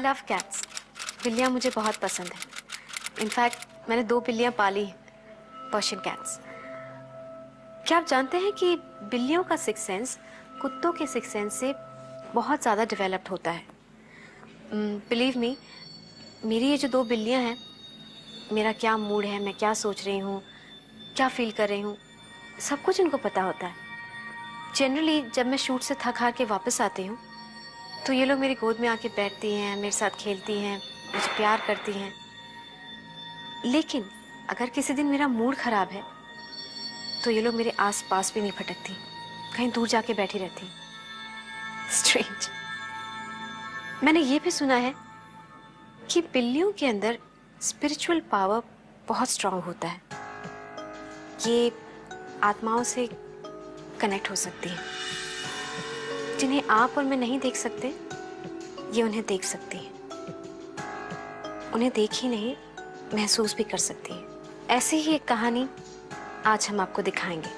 Love cats. बिल्लियाँ मुझे बहुत पसंद हैं। इनफैक्ट मैंने 2 बिल्लियाँ पाली, पर्शियन कैट्स। क्या आप जानते हैं कि बिल्लियों का सिक्स सेंस कुत्तों के सिक्स सेंस से बहुत ज़्यादा डेवलप्ड होता है। बिलीव मी, मेरी ये जो 2 बिल्लियाँ हैं, मेरा क्या मूड है, मैं क्या सोच रही हूँ, क्या फील कर रही हूँ, सब कुछ इनको पता होता है। जनरली जब मैं शूट से थक हार के वापस आती हूँ तो ये लोग मेरी गोद में आके बैठती हैं, मेरे साथ खेलती हैं, मुझे प्यार करती हैं। लेकिन अगर किसी दिन मेरा मूड खराब है तो ये लोग मेरे आस पास भी नहीं फटकती, कहीं दूर जाके बैठी रहती। स्ट्रेंज। मैंने ये भी सुना है कि बिल्लियों के अंदर स्पिरिचुअल पावर बहुत स्ट्रांग होता है। ये आत्माओं से कनेक्ट हो सकती है। जिन्हें आप और मैं नहीं देख सकते, ये उन्हें देख सकती है। उन्हें देख ही नहीं, महसूस भी कर सकती है। ऐसी ही एक कहानी आज हम आपको दिखाएंगे।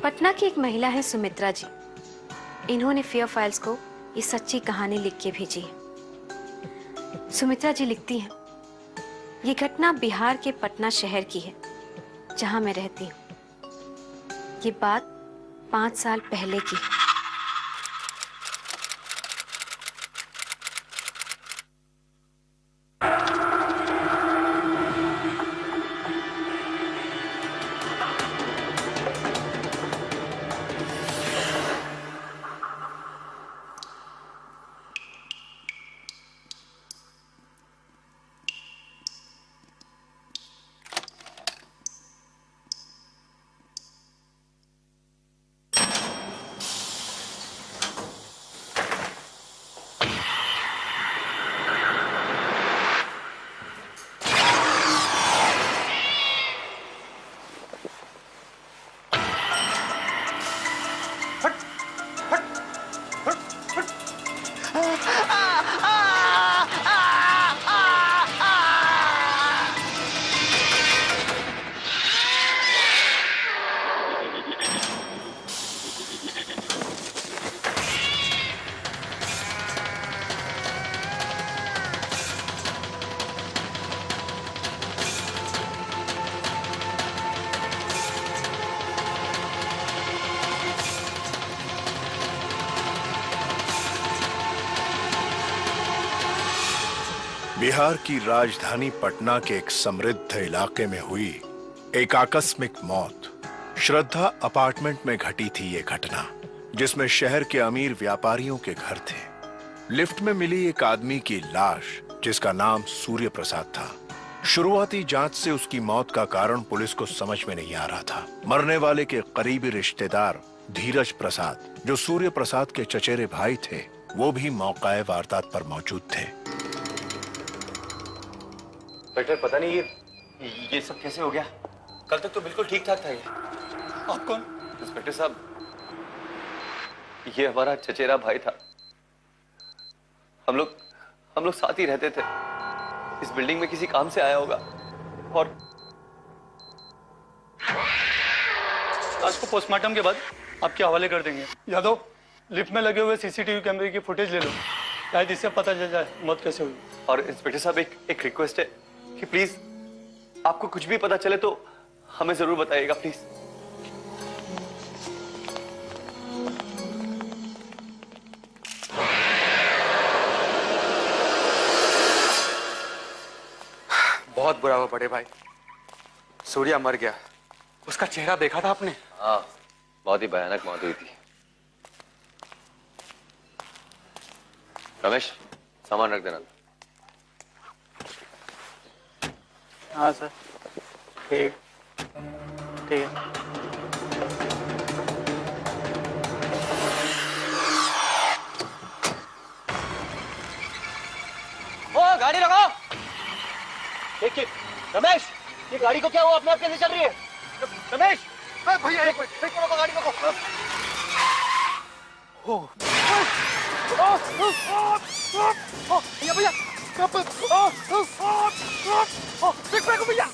पटना की एक महिला है सुमित्रा जी। इन्होंने फेयर फाइल्स को ये सच्ची कहानी लिख के भेजी है। सुमित्रा जी लिखती हैं, ये घटना बिहार के पटना शहर की है जहां मैं रहती हूँ। ये बात 5 साल पहले की है। बिहार की राजधानी पटना के एक समृद्ध इलाके में हुई एक आकस्मिक मौत। श्रद्धा अपार्टमेंट में घटी थी ये घटना, जिसमें शहर के अमीर व्यापारियों के घर थे। लिफ्ट में मिली एक आदमी की लाश, जिसका नाम सूर्य प्रसाद था। शुरुआती जांच से उसकी मौत का कारण पुलिस को समझ में नहीं आ रहा था। मरने वाले के करीबी रिश्तेदार धीरज प्रसाद, जो सूर्य प्रसाद के चचेरे भाई थे, वो भी मौकाए वारदात पर मौजूद थे। इंस्पेक्टर, पता नहीं ये सब कैसे हो गया? कल तक तो बिल्कुल ठीक ठाक था ये। आप कौन? इंस्पेक्टर साहब, ये हमारा चचेरा भाई था। हम लोग साथ ही रहते थे। इस बिल्डिंग में किसी काम से आया होगा और आज को पोस्टमार्टम के बाद आपके हवाले कर देंगे। यादव, लिफ्ट में लगे हुए सीसीटीवी कैमरे की फुटेज ले लो, शायद इससे पता चल जाए मौत कैसे हुई। और इंस्पेक्टर साहब, एक रिक्वेस्ट है कि प्लीज आपको कुछ भी पता चले तो हमें जरूर बताइएगा, प्लीज। बहुत बुरा हुआ बड़े भाई, सूर्या मर गया। उसका चेहरा देखा था आपने? हाँ, बहुत ही भयानक मौत हुई थी। रमेश, सामान रख देना। हाँ सर, ठीक ठीक है। ओ, गाड़ी लगाओ। देखिए रमेश, ये गाड़ी को क्या हुआ? अपने आप कैसे चल रही है? रमेश, भैया एक मिनट, देखो, रोको गाड़ी को। भैया भैया देख को भैया।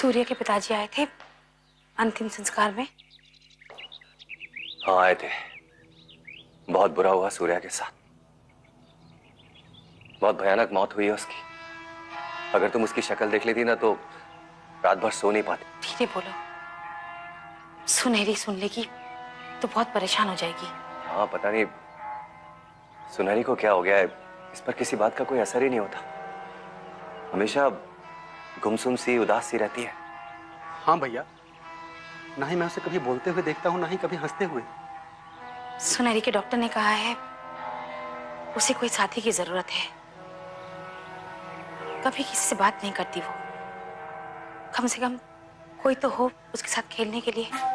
सूर्य के पिताजी आए थे अंतिम संस्कार में? हाँ आए थे। बहुत बुरा हुआ सूर्या के साथ। बहुत भयानक मौत हुई है उसकी। अगर तुम उसकी शक्ल देख लेती ना तो रात भर सो नहीं पाती। धीरे बोलो, सुनहरी सुन लेगी तो बहुत परेशान हो जाएगी। हाँ पता नहीं सुनहरी को क्या हो गया है, इस पर किसी बात का कोई असर ही नहीं होता। हमेशा गुमसुम सी उदास सी रहती है। हाँ भैया, ना ही मैं उसे कभी बोलते हुए देखता हूँ, ना ही कभी हंसते हुए। सुनहरी के डॉक्टर ने कहा है उसे कोई साथी की जरूरत है। कभी किसी से बात नहीं करती वो। कम से कम कोई तो हो उसके साथ खेलने के लिए।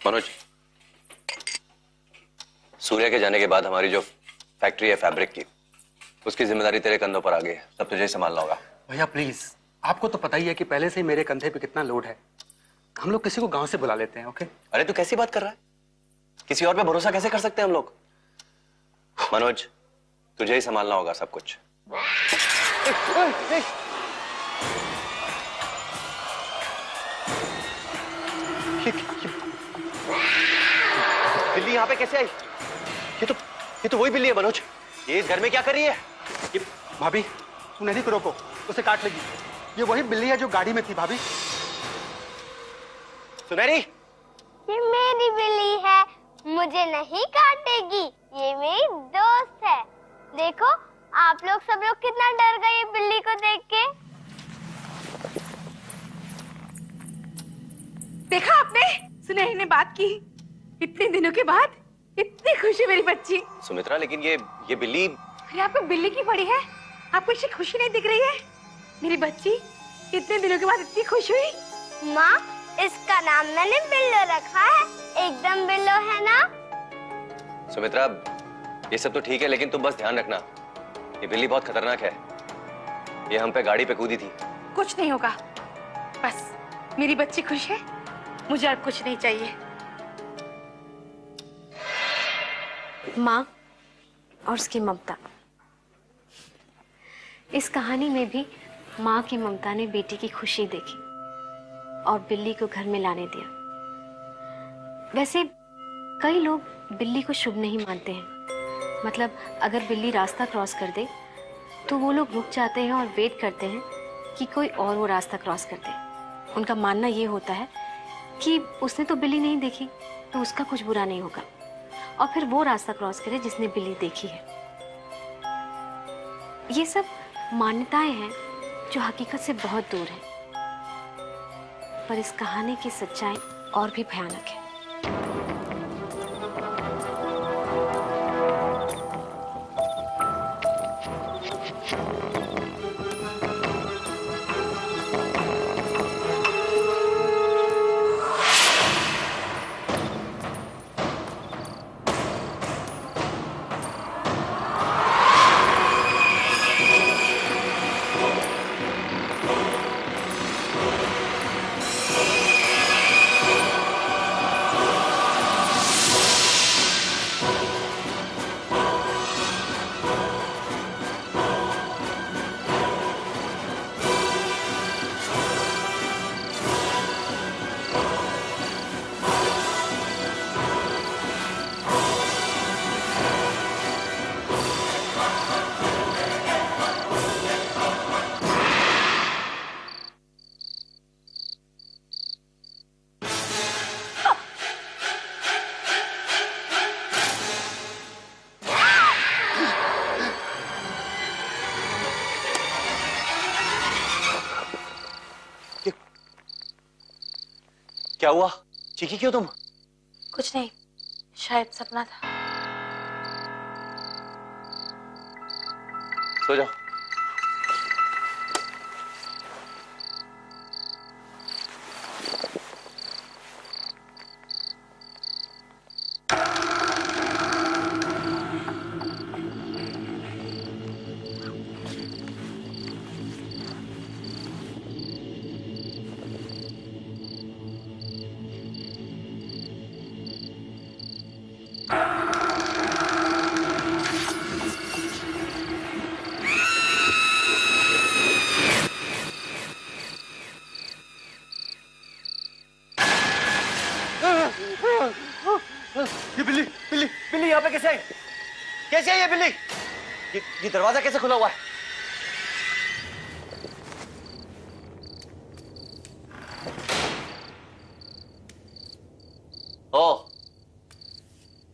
मनोज, सूर्या के जाने के बाद हमारी जो फैक्ट्री है फैब्रिक की, उसकी जिम्मेदारी तेरे कंधों पर आ गई है। सब तुझे ही संभालना होगा। भैया प्लीज, आपको तो पता ही है कि पहले से ही मेरे कंधे पे कितना लोड है। हम लोग किसी को गांव से बुला लेते हैं। ओके? अरे तू कैसी बात कर रहा है? किसी और पे भरोसा कैसे कर सकते हैं हम लोग? मनोज, तुझे ही संभालना होगा सब कुछ। बिल्ली यहाँ पे कैसे आई? ये तो वही बिल्ली है मनोज। ये इस घर में क्या कर रही है? ये भाभी, सुनहरी को रोको, उसे काट लेगी। ये वही बिल्ली है जो गाड़ी में थी भाभी। सुनहरी, ये मेरी बिल्ली है, मुझे नहीं काटेगी। ये मेरी दोस्त है। देखो आप लोग सब लोग कितना डर गए ये बिल्ली को देख के। देखा आपने, सुनहरी ने बात की। इतने दिनों के बाद इतनी खुशी मेरी बच्ची। सुमित्रा लेकिन ये बिल्ली। अरे आपको बिल्ली की पड़ी है, आपको इससे खुशी नहीं दिख रही है? मेरी बच्ची इतने दिनों के बाद इतनी खुश हुई। माँ, इसका नाम मैंने बिल्लो रखा है। एकदम बिल्लो है ना? सुमित्रा, ये सब तो ठीक है लेकिन तुम बस ध्यान रखना, ये बिल्ली बहुत खतरनाक है। ये हम पे गाड़ी पे कूदी थी। कुछ नहीं होगा, बस मेरी बच्ची खुश है, मुझे और कुछ नहीं चाहिए। माँ और उसकी ममता। इस कहानी में भी माँ की ममता ने बेटी की खुशी देखी और बिल्ली को घर में लाने दिया। वैसे कई लोग बिल्ली को शुभ नहीं मानते हैं। मतलब अगर बिल्ली रास्ता क्रॉस कर दे तो वो लोग रुक जाते हैं और वेट करते हैं कि कोई और वो रास्ता क्रॉस कर दे। उनका मानना ये होता है कि उसने तो बिल्ली नहीं देखी तो उसका कुछ बुरा नहीं होगा, और फिर वो रास्ता क्रॉस करे जिसने बिल्ली देखी है। ये सब मान्यताएं हैं जो हकीकत से बहुत दूर है, पर इस कहानी की सच्चाई और भी भयानक है। क्या हुआ? चीखी क्यों तुम? कुछ नहीं, शायद सपना था। सो जाओ। ये बिल्ली बिल्ली बिल्ली यहाँ पे कैसे आई? कैसे आई ये बिल्ली? ये दरवाजा कैसे खुला हुआ है? ओह,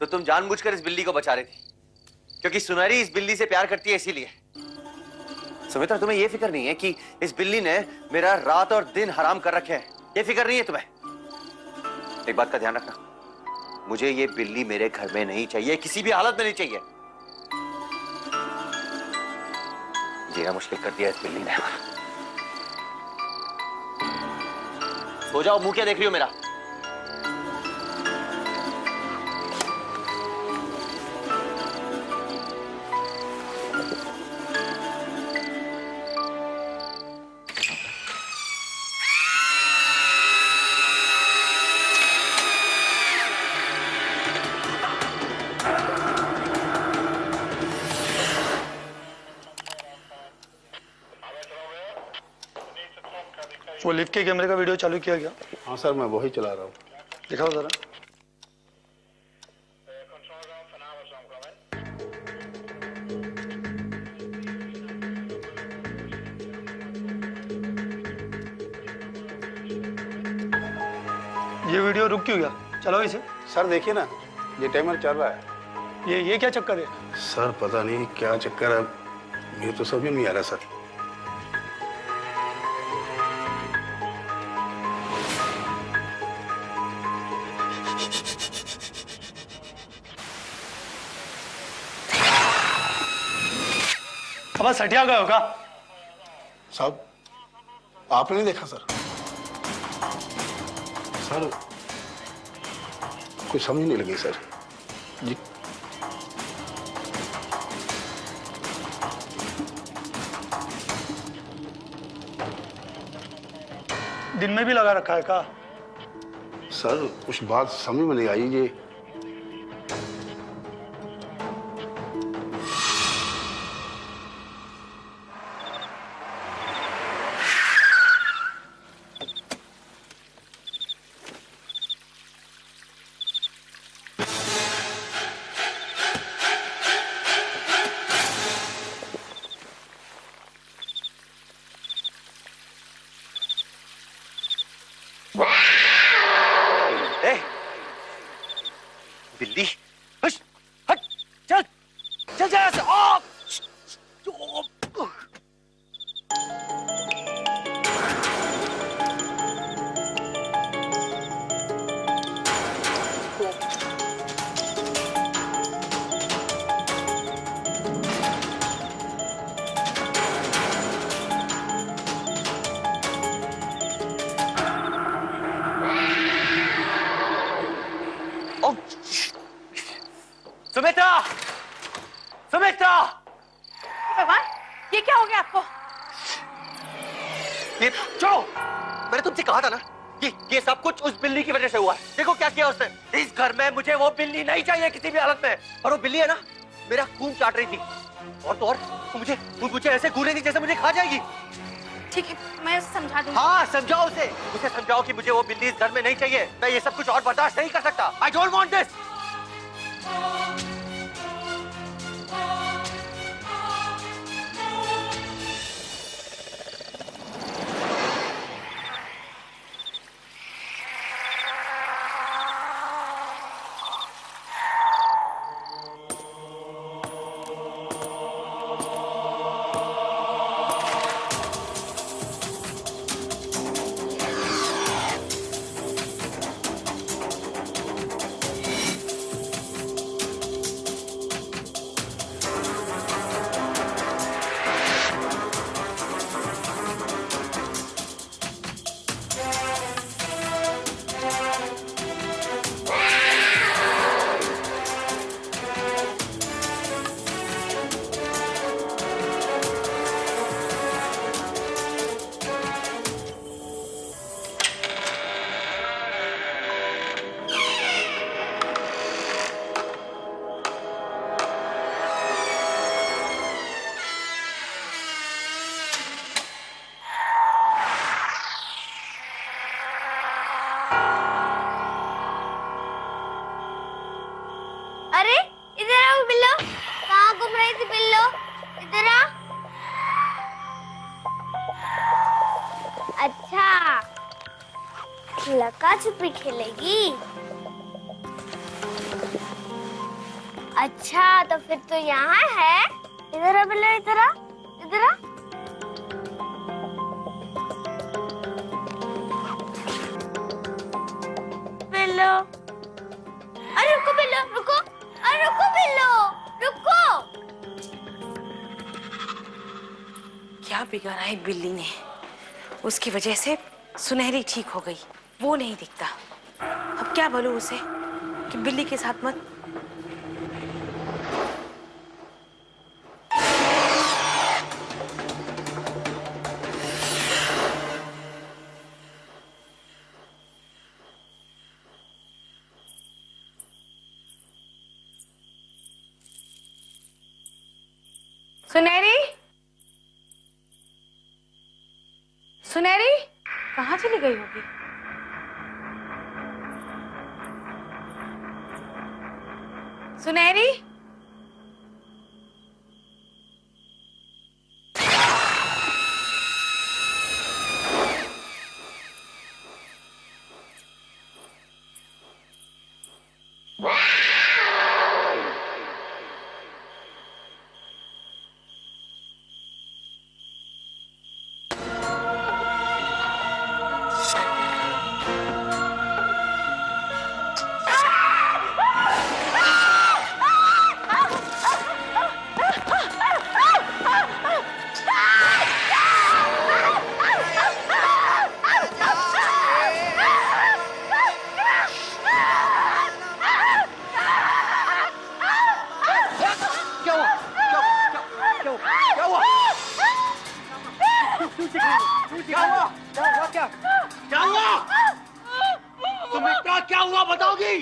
तो तुम जानबूझकर इस बिल्ली को बचा रही थी क्योंकि सुनहरी इस बिल्ली से प्यार करती है इसीलिए। सुमित्रा, तुम्हें यह फिक्र नहीं है कि इस बिल्ली ने मेरा रात और दिन हराम कर रखे हैं? ये फिक्र नहीं है तुम्हें? एक बात का ध्यान रखना, मुझे ये बिल्ली मेरे घर में नहीं चाहिए, किसी भी हालत में नहीं चाहिए। जीना मुश्किल कर दिया इस बिल्ली ने। सो जाओ, मुंह क्या देख रही हो मेरा? वो लिफ्ट के कैमरे का वीडियो चालू किया गया? हाँ सर, मैं वही चला रहा हूँ। दिखाओ जरा। ये वीडियो रुक क्यों गया? चलाओ इसे। सर देखिए ना, ये टाइमर चल रहा है। ये क्या चक्कर है? सर पता नहीं क्या चक्कर है, मुझे तो समझ में नहीं आ रहा सर। अब सटिया गए होगा साहब, आपने नहीं देखा सर? सर कुछ समझ नहीं लगी सर जी। दिन में भी लगा रखा है क्या? सर कुछ बात समझ में नहीं आई ये। बिल्ली, हट, हट, चल, चल जा यहाँ से। ओ! सुमित्रा! सुमित्रा! भगवान, ये क्या हो गया आपको? ये छोड़ो, मैंने तुमसे कहा था ना, ये सब कुछ उस बिल्ली की वजह से हुआ है। देखो क्या किया उसने। इस घर में मुझे वो बिल्ली नहीं चाहिए किसी भी हालत में। और वो बिल्ली है ना, मेरा खून चाट रही थी। और तो और मुझे ऐसे घूरेगी जैसे मुझे खा जाएगी। ठीक है, मैं उसे समझा दूंगी। हाँ, समझाओ उसे समझाओ कि मुझे वो बिल्ली इस घर में नहीं चाहिए। मैं ये सब कुछ और बर्दाश्त नहीं कर सकता। I don't want this. अरे इधर आओ बिल्लो, कहाँ घूम रही थी बिल्लो? इधर आ। अच्छा, लका छुपी खेलेगी? अच्छा तो फिर तो यहाँ है। इधर आ बिल्लो, इधर आ, इधर आ। बिल्लो, अरे रुको बिल्लो, रुको, अरे रुको बिल्लो, रुको। क्या बिगाड़ा है बिल्ली ने? उसकी वजह से सुनहरी ठीक हो गई, वो नहीं दिखता। अब क्या बोलूं उसे कि बिल्ली के साथ मत। सुनहरी, सुनहरी, कहाँ चली गई होगी? सुनहरी, क्या हुआ बताओगी?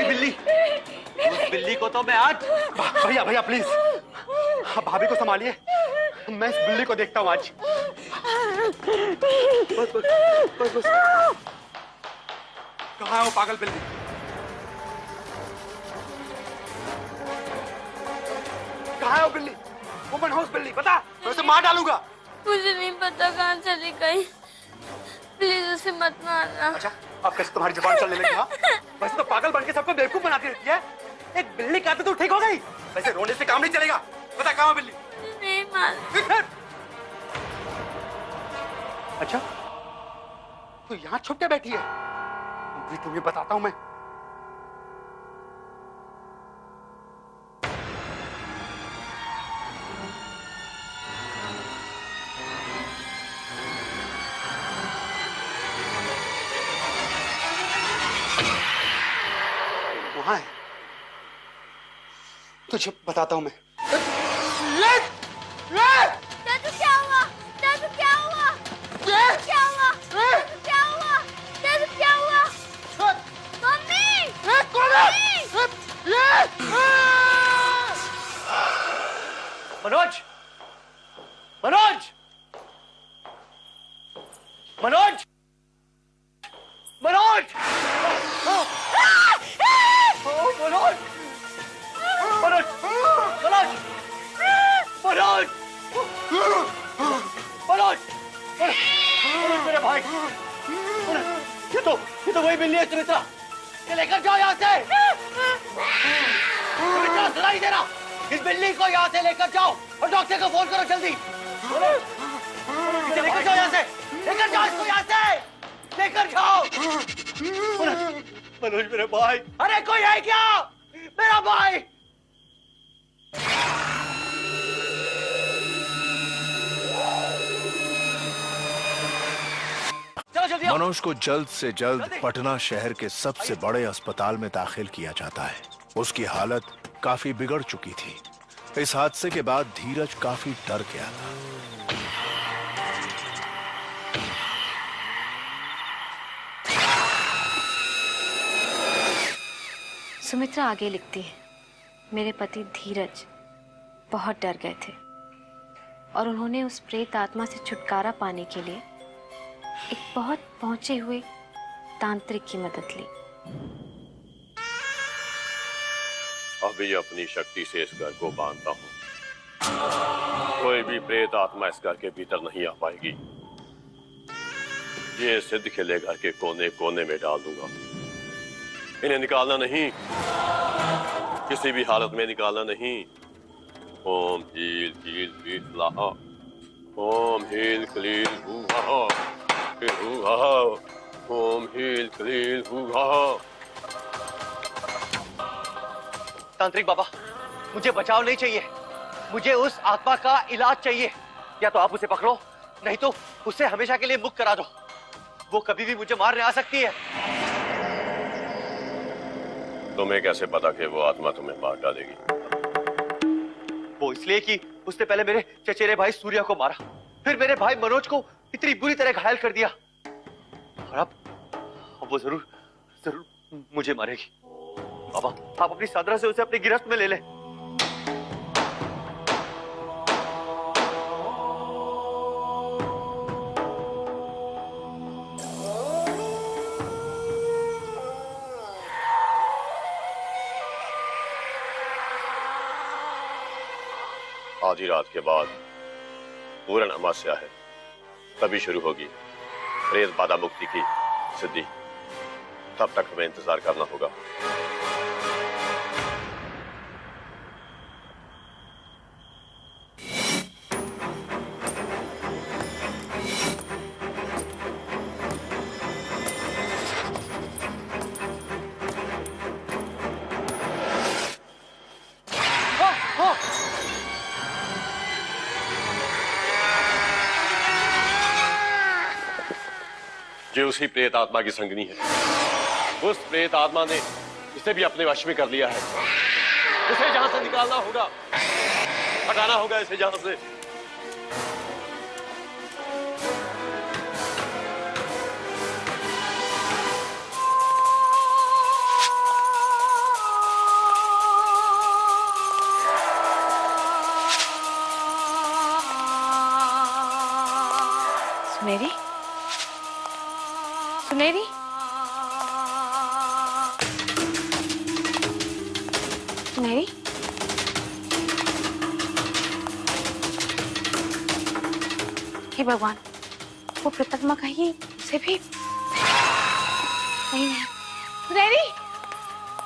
बिल्ली, उस बिल्ली को तो मैं आज। भैया भैया प्लीज, भाभी को संभालिए, मैं इस बिल्ली को देखता हूँ आज। बस बस बस बस। कहाँ है वो पागल बिल्ली? कहाँ है वो बिल्ली? वो मनहूस बिल्ली, बता, मैं उसे मार डालूंगा। मुझे नहीं पता कहाँ चली गई, प्लीज उसे मत मारना। अच्छा, अब कैसे तुम्हारी जुबान चलने लगी? हाँ, वैसे तो पागल बनके सबको बेवकूफ बनाती रहती है। एक बिल्ली का तो ठीक हो गई, वैसे रोने से काम नहीं चलेगा। बता कहाँ है बिल्ली? नहीं मार। अच्छा, तो यहाँ छुप के बैठी है? अभी तुम्हें बताता हूँ मैं। वहां है, तुझे बताता हूं मैं। दादू क्या हुआ? दादू क्या हुआ? दादू क्या हुआ? दादू क्या हुआ? दादू क्या हुआ? मम्मी! मनोज! मनोज! मनोज! मनोज! मनोज! मनोज! मनोज! मनोज! मनोज! मनोज मेरे भाई! ये तो वही बिल्ली है सुमित्रा! ये लेकर जाओ यहाँ से! सुमित्रा सुनाई दे रहा! इस बिल्ली को यहाँ से लेकर जाओ और डॉक्टर को फोन करो जल्दी! इसे लेकर जाओ यहाँ से! लेकर जाओ इसको यहाँ से! लेकर जाओ! मनोज मेरे भाई! अरे कोई है क्या? मेरा भाई! चलो जल्दी आओ। मनोज को जल्द से जल्द पटना शहर के सबसे बड़े अस्पताल में दाखिल किया जाता है। उसकी हालत काफी बिगड़ चुकी थी। इस हादसे के बाद धीरज काफी डर गया था। सुमित्रा आगे लिखती है, मेरे पति धीरज बहुत डर गए थे और उन्होंने उस प्रेत आत्मा से छुटकारा पाने के लिए एक बहुत पहुंचे हुए तांत्रिक की मदद ली। अभी अपनी शक्ति से इस घर को बांधता हूँ। कोई भी प्रेत आत्मा इस घर के भीतर नहीं आ पाएगी। ये सिद्ध किले घर के कोने कोने में डाल दूंगा। इन्हें निकालना नहीं, किसी भी हालत में निकालना नहीं। ओम हील हील हील लाहा, ओम हील क्लील हुआ, ओम हील क्लील हुआ। तांत्रिक बाबा, मुझे बचाव नहीं चाहिए, मुझे उस आत्मा का इलाज चाहिए। या तो आप उसे पकड़ो, नहीं तो उसे हमेशा के लिए मुक्त करा दो। वो कभी भी मुझे मारने आ सकती है। तुम्हें कैसे पता कि वो आत्मा तुम्हें मार डालेगी? वो इसलिए कि उसने पहले मेरे चचेरे भाई सूर्या को मारा, फिर मेरे भाई मनोज को इतनी बुरी तरह घायल कर दिया, और अब वो जरूर जरूर मुझे मारेगी। बाबा, आप अपनी साधना से उसे अपनी गिरफ्त में ले ले। आधी रात के बाद पूर्ण अमावस्या है, तभी शुरू होगी प्रेत बाधा मुक्ति की सिद्धि। तब तक हमें इंतजार करना होगा। ये उसी प्रेत आत्मा की संगनी है। उस प्रेत आत्मा ने इसे भी अपने वश में कर लिया है। इसे जहां से निकालना होगा, हटाना होगा इसे जहां से। सुनेरी, सुनेरी, सुनेरी, हे भगवान, वो प्रेतात्मा कहीं उसे भी नहीं है। सुनेरी,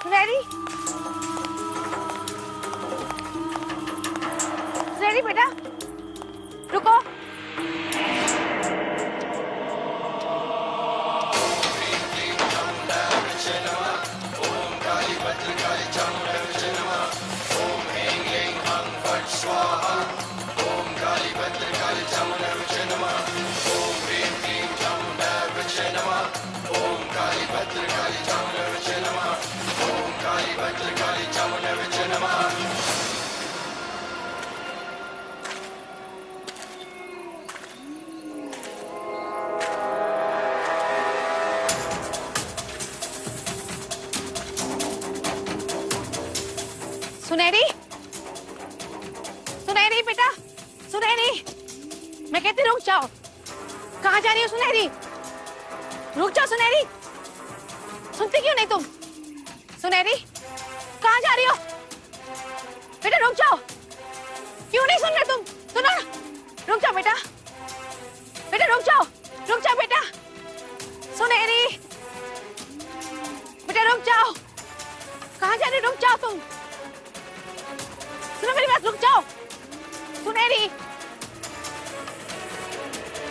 सुनेरी, सुनेरी बेटा, रुको। सुनहरी, सुनहरी बेटा, सुनहरी, मैं कहती रुक जाओ। कहाँ जा रही हो सुनहरी? रुक जाओ सुनहरी, सुनती क्यों नहीं तुम? सुनहरी, कहाँ जा रही हो? बेटा रुक जाओ, क्यों नहीं सुन रहे तुम? सुनो ना, रुक जाओ बेटा, बेटा रुक जाओ, रुक जाओ बेटा, सुनहरी, बेटा रुक जाओ, कहाँ जा रही? रुक जाओ तुम, सुनो मेरी बात, रुक जाओ। सुनहरी,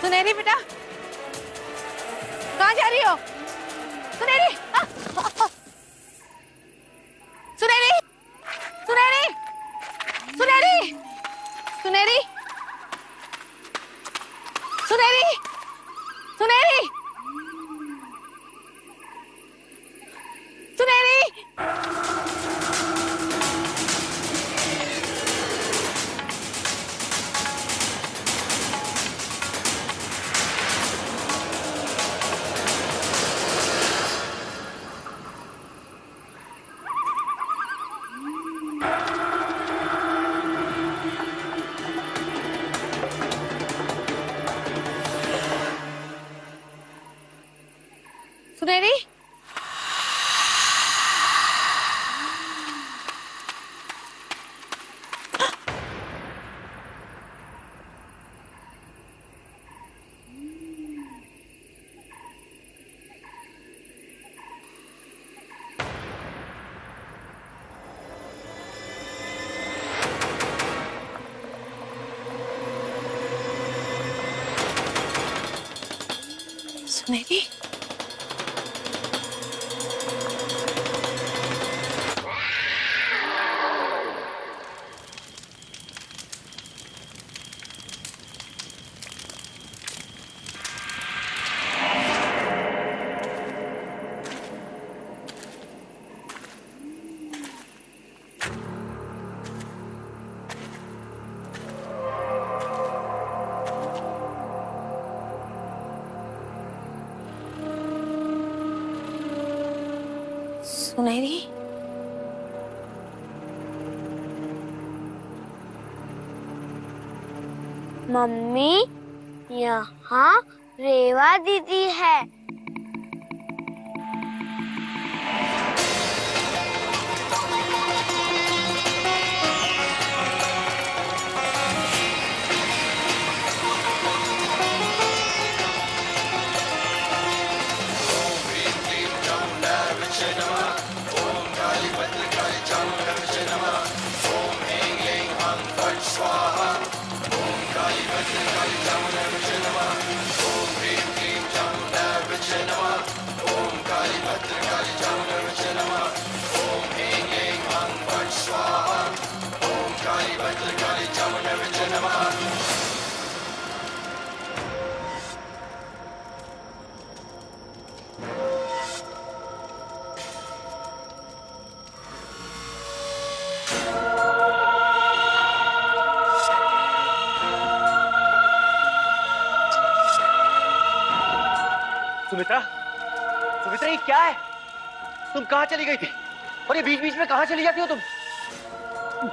सुनहरी बेटा, कहाँ जा रही हो? सुनहरी, सुनहरी, सुनहरी, सुनहरी, सुनहरी, सुनहरी, सुनहरी, सुनहरी, सुनहरी, सुनहरी, सुनहरी, मम्मी, यहाँ रेवा दीदी है। सुमित्रा, सुमित्रा ये क्या है? तुम कहां चली गई थी और ये बीच बीच में कहां चली जाती हो तुम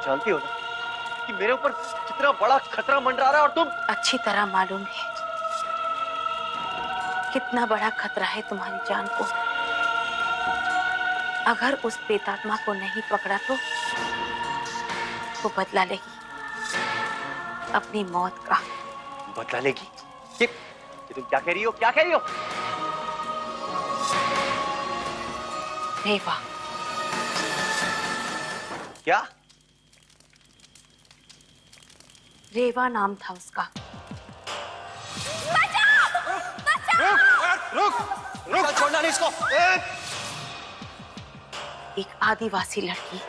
जानती हो ना कि मेरे ऊपर कितना बड़ा खतरा मंडरा रहा है और तुम। अच्छी तरह मालूम है कितना बड़ा खतरा है तुम्हारी जान को। अगर उस प्रेतात्मा को नहीं पकड़ा तो वो बदला लेगी अपनी मौत का। बदला लेगी? ये तुम क्या कह रही हो? क्या कह रही हो? रेवा। क्या? रेवा नाम था उसका। रुक! छोड़ना नहीं इसको। एक आदिवासी लड़की।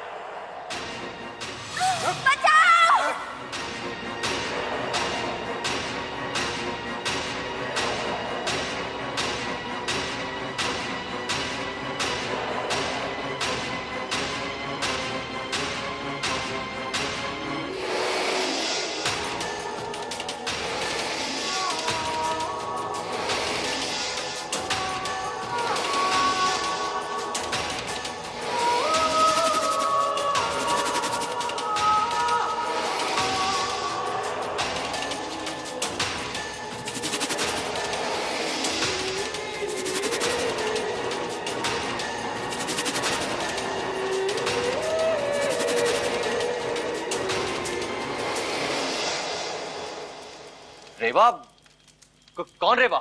रेवा? कौन रेवा?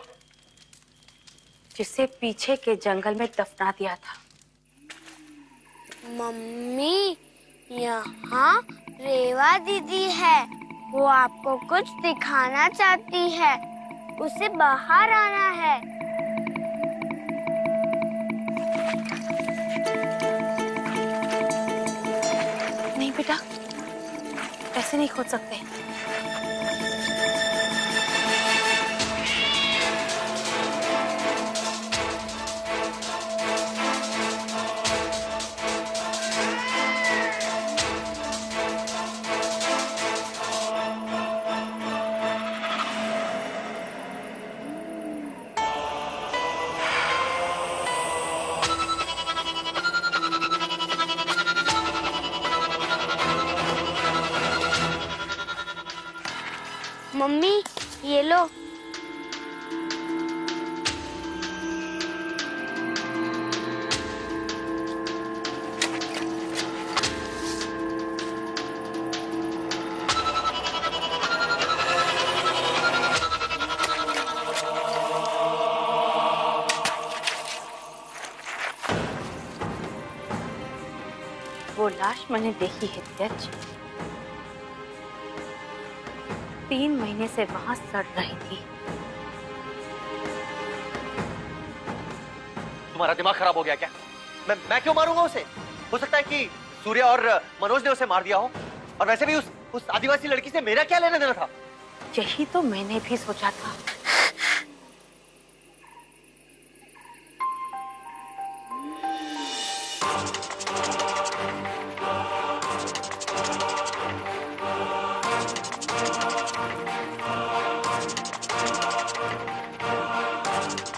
जिसे पीछे के जंगल में दफना दिया था। मम्मी, यहाँ रेवा दीदी है। वो आपको कुछ दिखाना चाहती है। उसे बाहर आना है। नहीं बेटा, ऐसे नहीं खोद सकते। मम्मी, ये लो। वो लाश मैंने देखी है धीरज। 3 महीने से वहां सड़ रही थी। तुम्हारा दिमाग खराब हो गया क्या? मैं क्यों मारूंगा उसे? हो सकता है कि सूर्या और मनोज ने उसे मार दिया हो। और वैसे भी उस आदिवासी लड़की से मेरा क्या लेना देना था? यही तो मैंने भी सोचा था।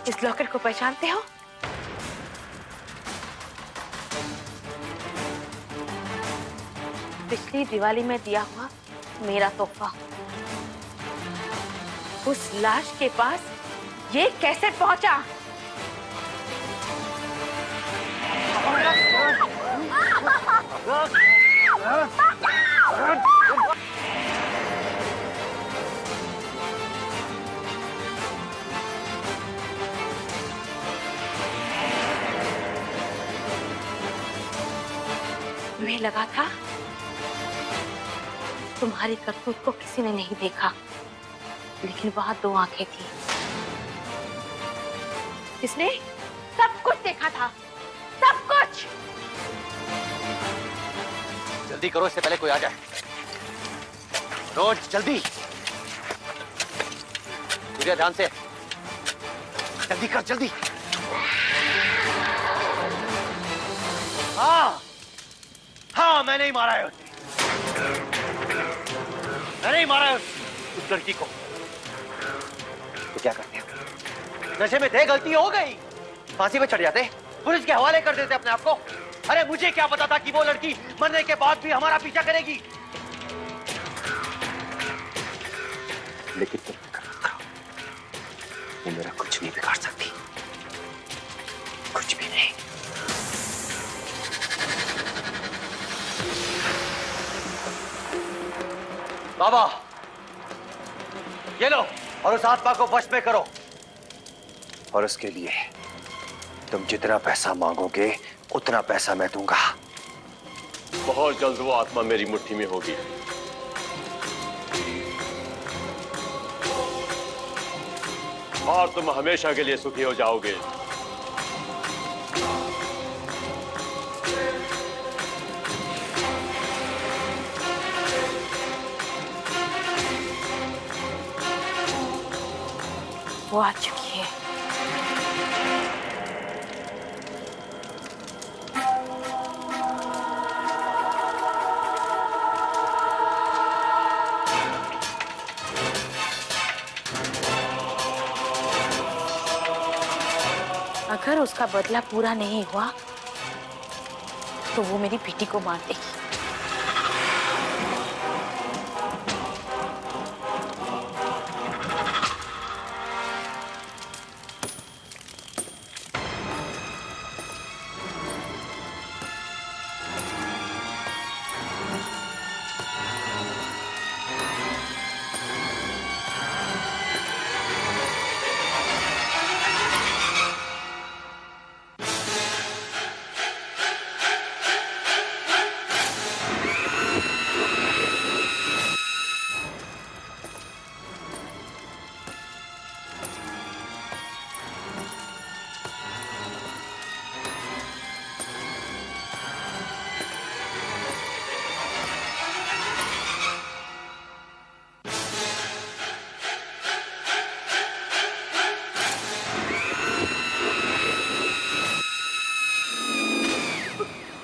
इस लॉकेट को पहचानते हो? पिछली दिवाली में दिया हुआ मेरा तोहफा। उस लाश के पास ये कैसे पहुंचा? तुम्हें लगा था तुम्हारी करतूत को किसी ने नहीं देखा, लेकिन वहां 2 आंखें थी। इसने सब कुछ देखा था, सब कुछ। जल्दी करो, इससे पहले कोई आ जाए। रोज जल्दी। सूर्या ध्यान से, जल्दी कर, जल्दी। हाँ हाँ, मैंने ही मारा है उसे। मैंने ही मारा है उस लड़की को। तो क्या करते हो? नशे में थे, गलती हो गई, फांसी पे चढ़ जाते, पुलिस के हवाले कर देते अपने आप को। अरे मुझे क्या पता था कि वो लड़की मरने के बाद भी हमारा पीछा करेगी। लेकिन तुम वो मेरा कुछ नहीं बिगाड़ सकती, कुछ भी नहीं। बाबा, ये लो और उस आत्मा को वश में करो। और उसके लिए तुम जितना पैसा मांगोगे उतना पैसा मैं दूंगा। बहुत जल्द वो आत्मा मेरी मुट्ठी में होगी। और तुम हमेशा के लिए सुखी हो जाओगे। वो आ चुकी है। अगर उसका बदला पूरा नहीं हुआ तो वो मेरी बेटी को मार देगी।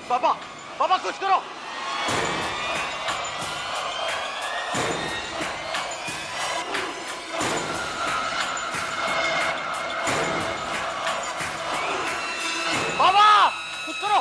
बाबा, बाबा कुछ करो। बाबा कुछ करो।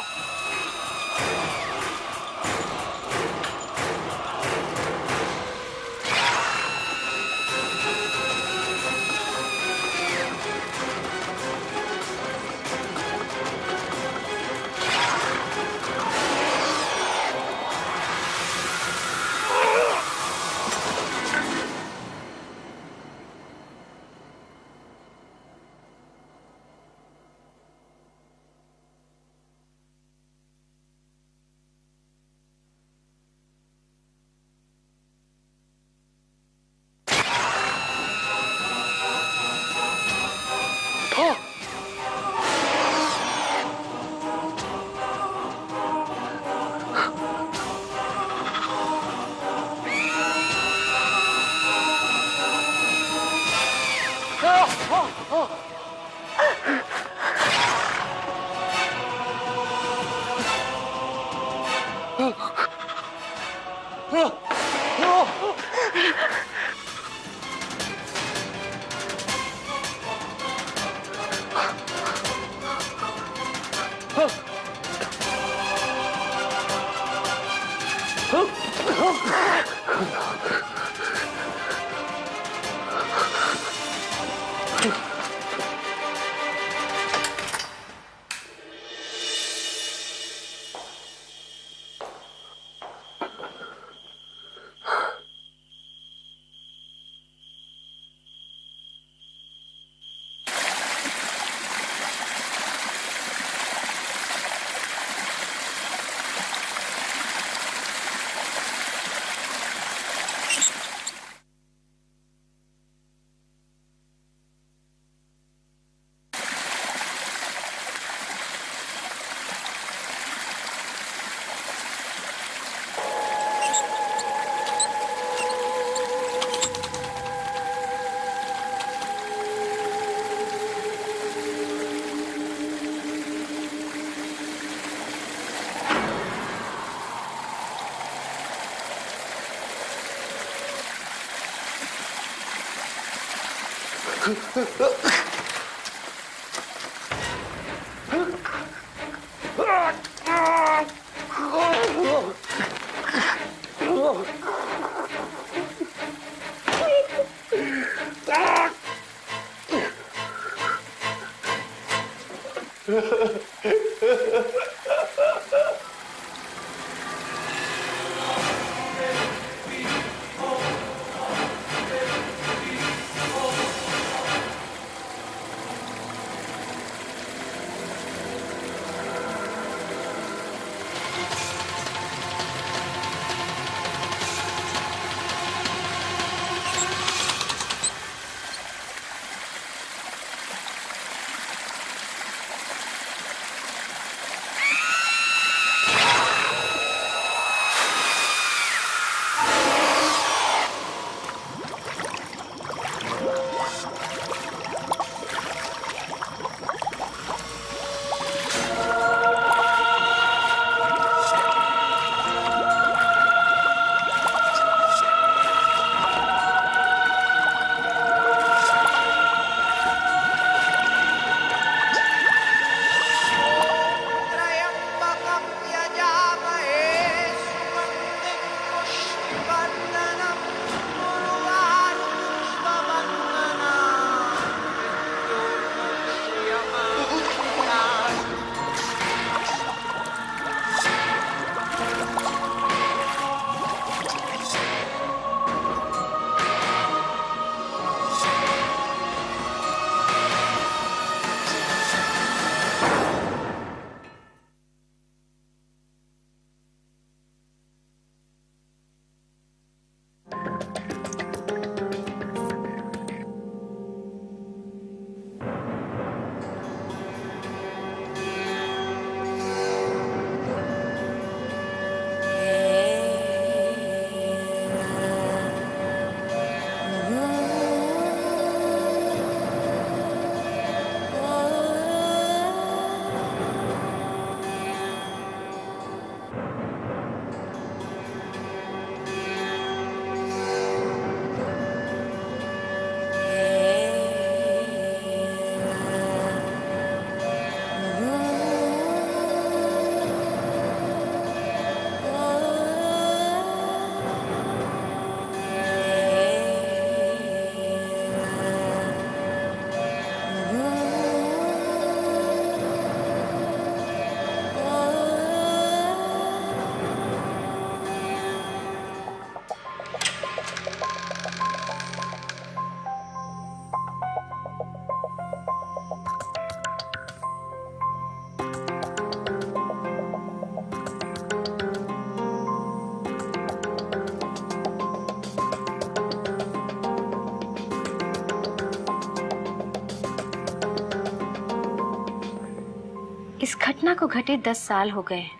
इस घटना को घटे 10 साल हो गए हैं,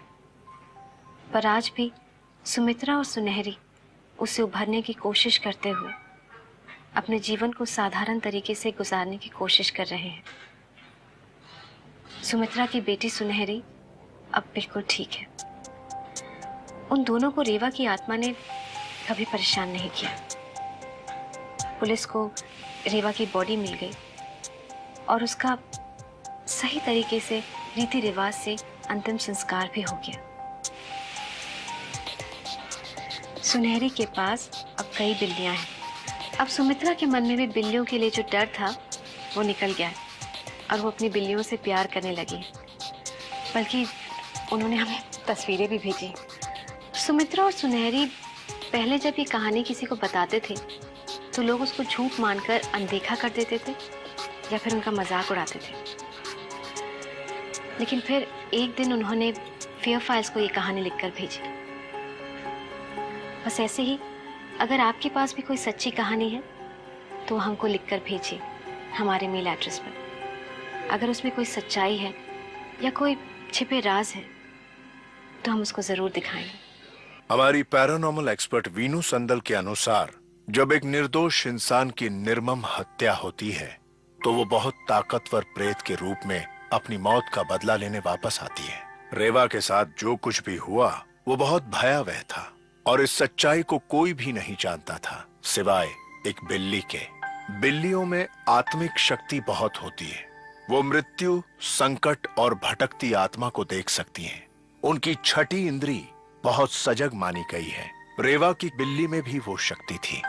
पर आज भी सुमित्रा और सुनहरी उसे उभरने की कोशिश करते हुए अपने जीवन को साधारण तरीके से गुजारने की कोशिश कर रहे हैं। सुमित्रा की बेटी सुनहरी अब बिल्कुल ठीक है। उन दोनों को रेवा की आत्मा ने कभी परेशान नहीं किया। पुलिस को रेवा की बॉडी मिल गई और उसका सही तरीके से रीति रिवाज से अंतिम संस्कार भी हो गया। सुनहरी के पास अब कई बिल्लियां हैं। अब सुमित्रा के मन में भी बिल्लियों के लिए जो डर था वो निकल गया है और वो अपनी बिल्लियों से प्यार करने लगी है। बल्कि उन्होंने हमें तस्वीरें भी भेजी। सुमित्रा और सुनहरी पहले जब ये कहानी किसी को बताते थे तो लोग उसको झूठ मानकर अनदेखा कर देते थे या फिर उनका मजाक उड़ाते थे। लेकिन फिर एक दिन उन्होंने फेयर फाइल्स को ये कहानी लिखकर भेजी। बस ऐसे ही अगर आपके पास भी कोई सच्ची कहानी है तो हमको लिखकर भेजिए हमारे मेल एड्रेस पर। अगर उसमें कोई सच्चाई है या कोई छिपे राज है तो हम उसको जरूर दिखाएंगे। हमारी पैरानॉर्मल एक्सपर्ट वीनू संदल के अनुसार जब एक निर्दोष इंसान की निर्मम हत्या होती है तो वो बहुत ताकतवर प्रेत के रूप में अपनी मौत का बदला लेने वापस आती है। रेवा के साथ जो कुछ भी हुआ वो बहुत भयावह था और इस सच्चाई को कोई भी नहीं जानता था सिवाय एक बिल्ली के। बिल्लियों में आत्मिक शक्ति बहुत होती है। वो मृत्यु, संकट और भटकती आत्मा को देख सकती हैं। उनकी छठी इंद्री बहुत सजग मानी गई है। रेवा की बिल्ली में भी वो शक्ति थी,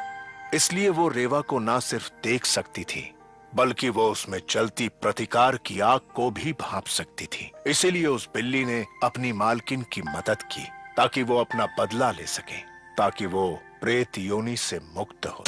इसलिए वो रेवा को ना सिर्फ देख सकती थी बल्कि वो उसमें चलती प्रतिकार की आग को भी भांप सकती थी। इसीलिए उस बिल्ली ने अपनी मालकिन की मदद की ताकि वो अपना बदला ले सके, ताकि वो प्रेत योनि से मुक्त हो।